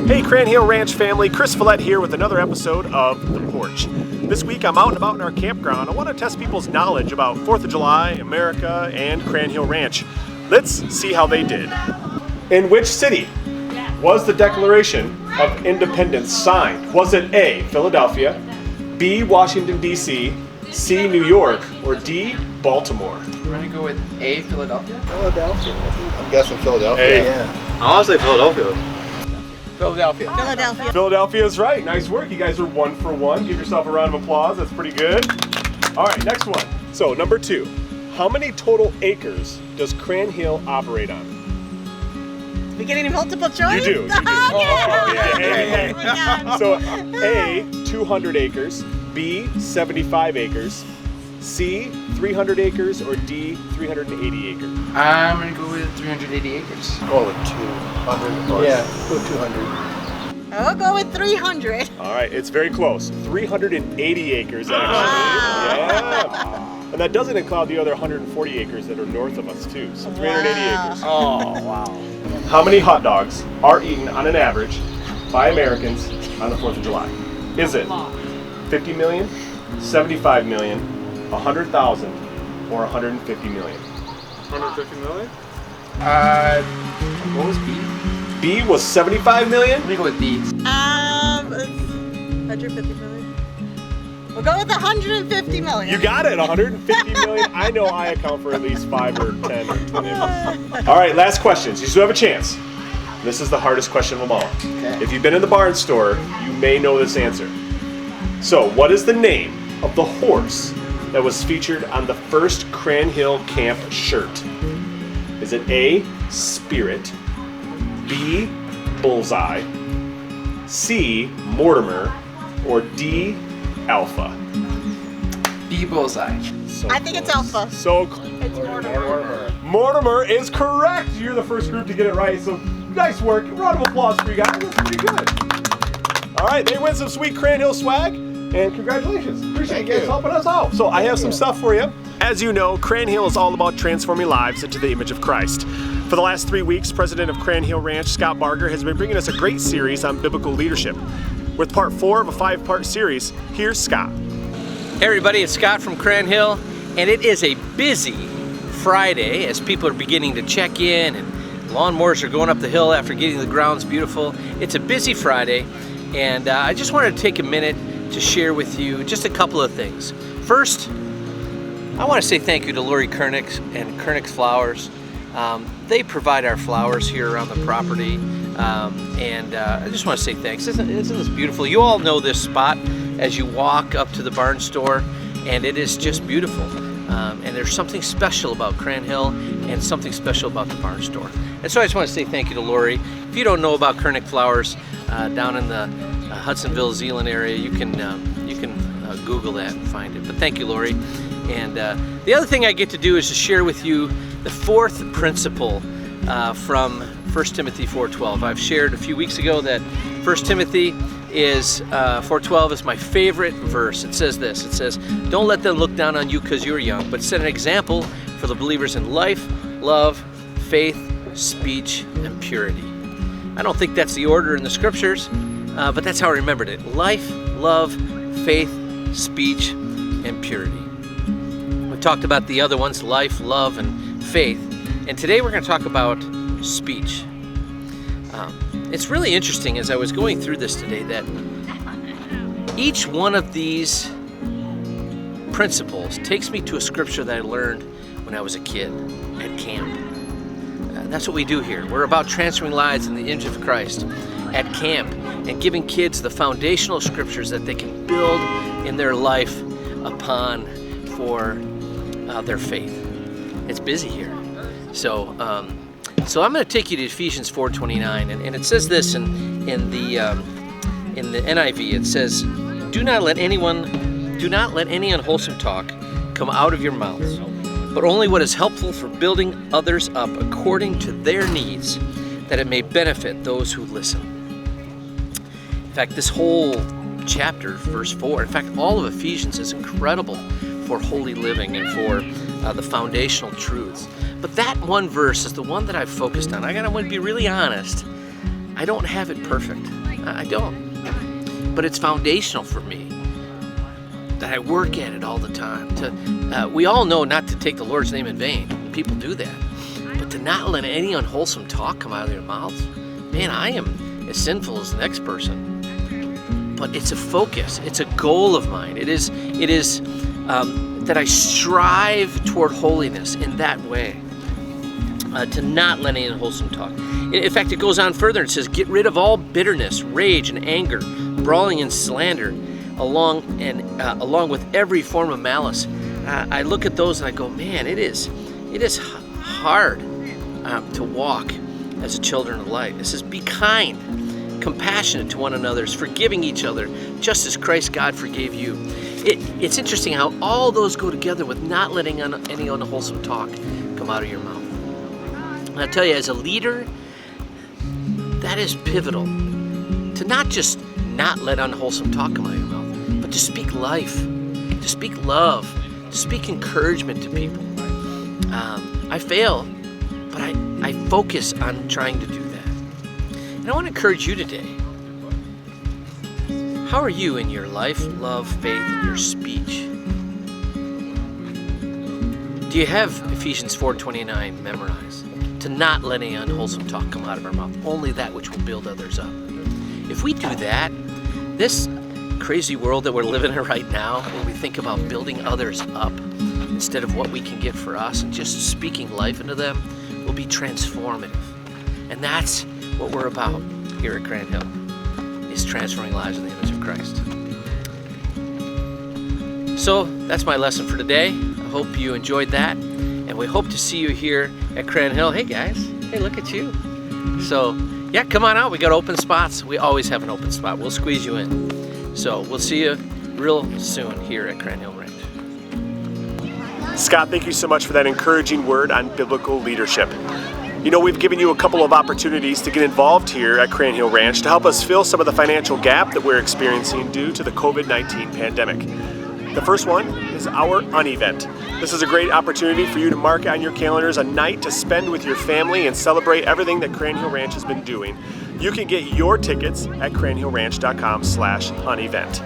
Hey Cran Hill Ranch family, Chris Follett here with another episode of The Porch. This week I'm out and about in our campground. I want to test people's knowledge about 4th of July, America, and Cran Hill Ranch. Let's see how they did. In which city was the Declaration of Independence signed? Was it A, Philadelphia, B, Washington, D.C., C, New York, or D, Baltimore? We're going to go with A, Philadelphia? Philadelphia. I'm guessing Philadelphia. Yeah. I want to say Philadelphia. Philadelphia. Philadelphia. Philadelphia is right. Nice work. You guys are 1 for 1. Give yourself a round of applause. That's pretty good. All right, next one. So, number 2. How many total acres does Cran Hill operate on? We getting multiple choice? You do. You do. Oh, yeah. So, A, 200 acres, B, 75 acres, C, 300 acres, or D, 380 acres? I'm going to go with 380 acres. Oh, 200. Yeah. Go 200. I'll go with 300. All right, it's very close. 380 acres, actually. Wow. Yeah. And that doesn't include the other 140 acres that are north of us, too. So 380 Wow. acres. Oh, wow. How many hot dogs are eaten on an average by Americans on the 4th of July? Is it 50 million, 75 million, 100,000, or 150 million? 150 million? What was B? B was 75 million. Let me go with D. 150 million. We'll go with 150 million. You got it, 150 million. I know I account for at least 5 or 10 or 20. All right, last questions. You still have a chance. This is the hardest question of them all. Okay. If you've been in the barn store, you may know this answer. So, what is the name of the horse that was featured on the first Cran Hill Camp shirt? Is it A, Spirit, B, Bullseye, C, Mortimer, or D, Alpha? B, Bullseye. So I think it's close. Alpha. So It's Mortimer. Mortimer is correct. You're the first group to get it right. So nice work. Round of applause for you guys. That's pretty good. All right, they win some sweet Cran Hill swag. And congratulations. Appreciate you guys helping us out. So I have some stuff for you. As you know, Cran Hill is all about transforming lives into the image of Christ. For the last 3 weeks, President of Cran Hill Ranch, Scott Barger, has been bringing us a great series on biblical leadership. With part 4 of a 5-part series, here's Scott. Hey everybody, it's Scott from Cran Hill, and it is a busy Friday as people are beginning to check in and lawnmowers are going up the hill after getting the grounds beautiful. It's a busy Friday, and I just wanted to take a minute to share with you just a couple of things. First, I want to say thank you to Lori Koenig's and Koenig's Flowers. They provide our flowers here around the property, and I just want to say thanks. Isn't this beautiful? You all know this spot as you walk up to the barn store, and it is just beautiful. And there's something special about Cran Hill and something special about the barn store. And so I just want to say thank you to Lori. If you don't know about Koenig Flowers down in the Hudsonville, Zeeland area, you can Google that and find it. But thank you, Lori. And the other thing I get to do is to share with you the 4th principle from 1 Timothy 4:12. I've shared a few weeks ago that 1 Timothy is 4:12 is my favorite verse. It says this. It says, "Don't let them look down on you because you're young, but set an example for the believers in life, love, faith, speech, and purity." I don't think that's the order in the scriptures, but that's how I remembered it. Life, love, faith, speech, and purity. We talked about the other ones, life, love, and faith. And today we're going to talk about speech. It's really interesting as I was going through this today that each one of these principles takes me to a scripture that I learned when I was a kid at camp. That's what we do here. We're about transferring lives in the image of Christ at camp and giving kids the foundational scriptures that they can build in their life upon for their faith. It's busy here. So I'm going to take you to Ephesians 4:29, and it says this in the NIV. It says, "Do not let any unwholesome talk come out of your mouths, but only what is helpful for building others up according to their needs, that it may benefit those who listen." In fact, this whole chapter, verse 4, in fact, all of Ephesians is incredible for holy living and for the foundational truths. But that one verse is the one that I've focused on. I want to be really honest. I don't have it perfect. I don't. But it's foundational for me that I work at it all the time. We all know not to take the Lord's name in vain. People do that. But to not let any unwholesome talk come out of their mouths, man, I am as sinful as the next person. But it's a focus. It's a goal of mine. It is that I strive toward holiness in that way. To not let any unwholesome talk. In fact, it goes on further. It says, get rid of all bitterness, rage, and anger, brawling and slander, along with every form of malice. I look at those and I go, man, it is hard to walk as a children of light. It says, be kind, compassionate to one another, forgiving each other, just as Christ God forgave you. It's interesting how all those go together with not letting any unwholesome talk come out of your mouth. And I tell you, as a leader, that is pivotal. To not just not let unwholesome talk come out of your mouth, but to speak life, to speak love, to speak encouragement to people. I fail, but I focus on trying to do that. And I want to encourage you today. How are you in your life, love, faith, and your speech? Do you have Ephesians 4:29 memorized? To not let any unwholesome talk come out of our mouth, only that which will build others up. If we do that, this crazy world that we're living in right now, where we think about building others up instead of what we can get for us and just speaking life into them, will be transformative. And that's what we're about here at Grand Hill, is transforming lives in the image of Christ. So that's my lesson for today. I hope you enjoyed that. And we hope to see you here at Grand Hill. Hey guys, hey, look at you. So yeah, come on out. We got open spots. We always have an open spot. We'll squeeze you in. So we'll see you real soon here at Grand Hill Ranch. Scott, thank you so much for that encouraging word on biblical leadership. You know, we've given you a couple of opportunities to get involved here at Grand Hill Ranch to help us fill some of the financial gap that we're experiencing due to the COVID-19 pandemic. The first one is our unevent. This is a great opportunity for you to mark on your calendars a night to spend with your family and celebrate everything that Grand Hill Ranch has been doing. You can get your tickets at grandhillranch.com/unevent.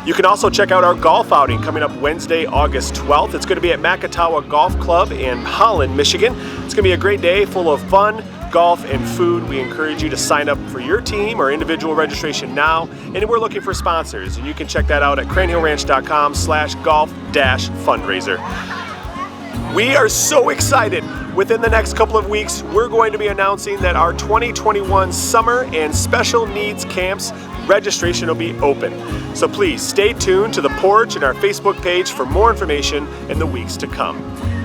You can also check out our golf outing coming up Wednesday, August 12th. It's going to be at Macatawa Golf Club in Holland, Michigan. It's going to be a great day full of fun, golf, and food. We encourage you to sign up for your team or individual registration now. And we're looking for sponsors. And you can check that out at grandhillranch.com/golf-fundraiser. We are so excited. Within the next couple of weeks, we're going to be announcing that our 2021 summer and special needs camps registration will be open. So please stay tuned to the Porch and our Facebook page for more information in the weeks to come.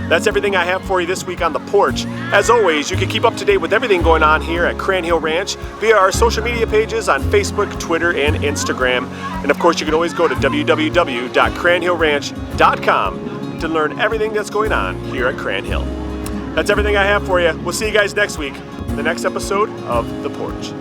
That's everything I have for you this week on the Porch. As always, you can keep up to date with everything going on here at Grand Hill Ranch via our social media pages on Facebook, Twitter, and Instagram. And of course, you can always go to www.grandhillranch.com to learn everything that's going on here at Grand Hill. That's everything I have for you. We'll see you guys next week in the next episode of The Porch.